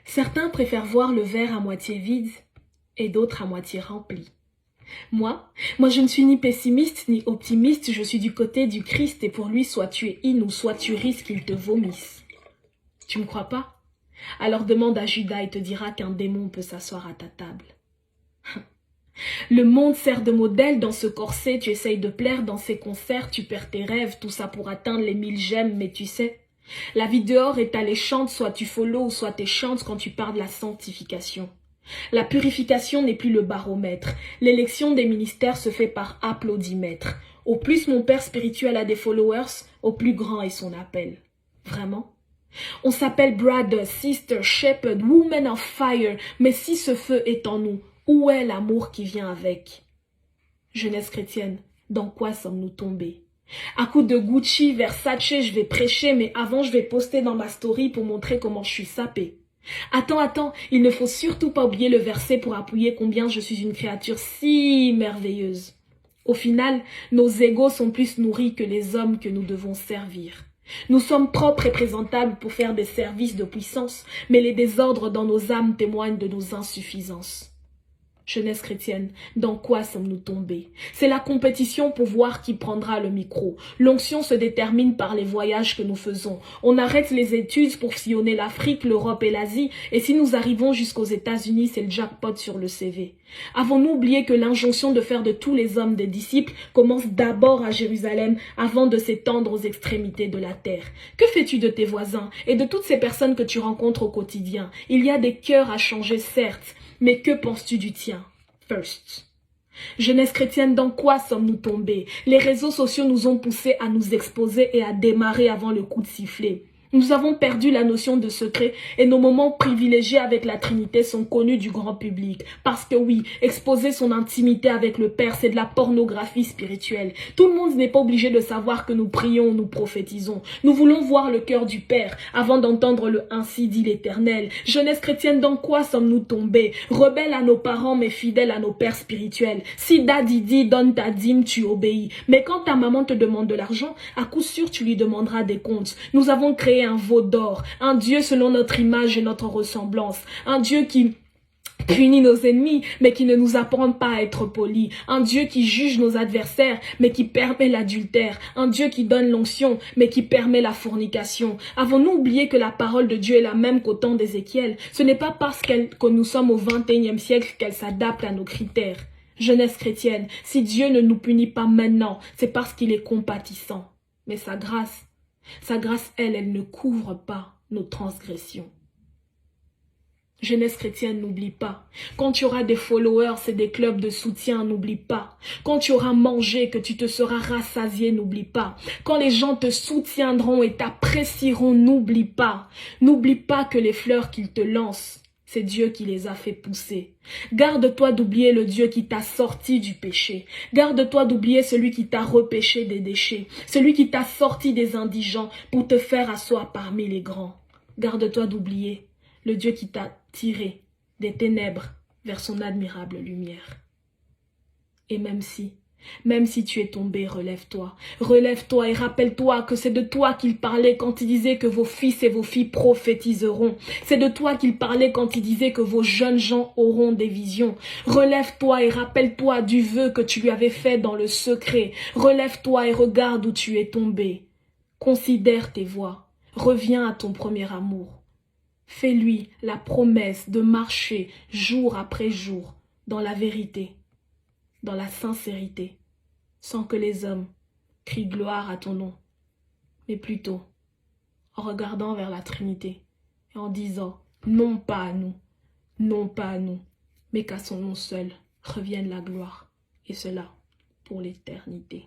Certains préfèrent voir le verre à moitié vide et d'autres à moitié rempli. Moi, je ne suis ni pessimiste ni optimiste, je suis du côté du Christ et pour lui, soit tu es in ou soit tu risques qu'il te vomisse. Tu me crois pas? Alors demande à Judas et te dira qu'un démon peut s'asseoir à ta table. Le monde sert de modèle dans ce corset, tu essayes de plaire dans ces concerts, tu perds tes rêves, tout ça pour atteindre les 1000 j'aime, mais tu sais, la vie dehors est alléchante, soit tu follow ou soit tu chantes quand tu parles de la sanctification. La purification n'est plus le baromètre. L'élection des ministères se fait par applaudimètre. Au plus mon père spirituel a des followers, au plus grand est son appel. Vraiment? On s'appelle brother, sister, shepherd, woman of fire, mais si ce feu est en nous, où est l'amour qui vient avec? Jeunesse chrétienne, dans quoi sommes-nous tombés? À coup de Gucci, Versace, je vais prêcher, mais avant je vais poster dans ma story pour montrer comment je suis sapée. Attends, il ne faut surtout pas oublier le verset pour appuyer combien je suis une créature si merveilleuse. Au final, nos égos sont plus nourris que les hommes que nous devons servir. Nous sommes propres et présentables pour faire des services de puissance, mais les désordres dans nos âmes témoignent de nos insuffisances. Jeunesse chrétienne, dans quoi sommes-nous tombés? C'est la compétition pour voir qui prendra le micro. L'onction se détermine par les voyages que nous faisons. On arrête les études pour sillonner l'Afrique, l'Europe et l'Asie, et si nous arrivons jusqu'aux États-Unis, c'est le jackpot sur le CV. Avons-nous oublié que l'injonction de faire de tous les hommes des disciples commence d'abord à Jérusalem avant de s'étendre aux extrémités de la terre? Que fais-tu de tes voisins et de toutes ces personnes que tu rencontres au quotidien? Il y a des cœurs à changer, certes, mais que penses-tu du tien? First. Jeunesse chrétienne, dans quoi sommes-nous tombés? Les réseaux sociaux nous ont poussés à nous exposer et à démarrer avant le coup de sifflet. Nous avons perdu la notion de secret et nos moments privilégiés avec la Trinité sont connus du grand public. Parce que oui, exposer son intimité avec le Père, c'est de la pornographie spirituelle. Tout le monde n'est pas obligé de savoir que nous prions, nous prophétisons. Nous voulons voir le cœur du Père avant d'entendre le ainsi dit l'Éternel. Jeunesse chrétienne, dans quoi sommes-nous tombés? Rebelles à nos parents mais fidèles à nos pères spirituels. Si Daddy dit donne ta dîme, tu obéis. Mais quand ta maman te demande de l'argent, à coup sûr tu lui demanderas des comptes. Nous avons créé un veau d'or, un Dieu selon notre image et notre ressemblance, un Dieu qui punit nos ennemis, mais qui ne nous apprend pas à être polis, un Dieu qui juge nos adversaires, mais qui permet l'adultère, un Dieu qui donne l'onction, mais qui permet la fornication. Avons-nous oublié que la parole de Dieu est la même qu'au temps d'Ézéchiel? Ce n'est pas parce que nous sommes au XXIe siècle qu'elle s'adapte à nos critères. Jeunesse chrétienne, si Dieu ne nous punit pas maintenant, c'est parce qu'il est compatissant. Mais sa grâce, elle ne couvre pas nos transgressions. Jeunesse chrétienne, n'oublie pas. Quand tu auras des followers et des clubs de soutien, n'oublie pas. Quand tu auras mangé, que tu te seras rassasié, n'oublie pas. Quand les gens te soutiendront et t'apprécieront, n'oublie pas. N'oublie pas que les fleurs qu'ils te lancent, c'est Dieu qui les a fait pousser. Garde-toi d'oublier le Dieu qui t'a sorti du péché. Garde-toi d'oublier celui qui t'a repêché des déchets. Celui qui t'a sorti des indigents pour te faire asseoir parmi les grands. Garde-toi d'oublier le Dieu qui t'a tiré des ténèbres vers son admirable lumière. Et même si tu es tombé, relève-toi. Relève-toi et rappelle-toi que c'est de toi qu'il parlait quand il disait que vos fils et vos filles prophétiseront. C'est de toi qu'il parlait quand il disait que vos jeunes gens auront des visions. Relève-toi et rappelle-toi du vœu que tu lui avais fait dans le secret. Relève-toi et regarde où tu es tombé. Considère tes voies. Reviens à ton premier amour. Fais-lui la promesse de marcher jour après jour dans la vérité, dans la sincérité, sans que les hommes crient gloire à ton nom, mais plutôt en regardant vers la Trinité et en disant non pas à nous, non pas à nous, mais qu'à son nom seul revienne la gloire, et cela pour l'éternité.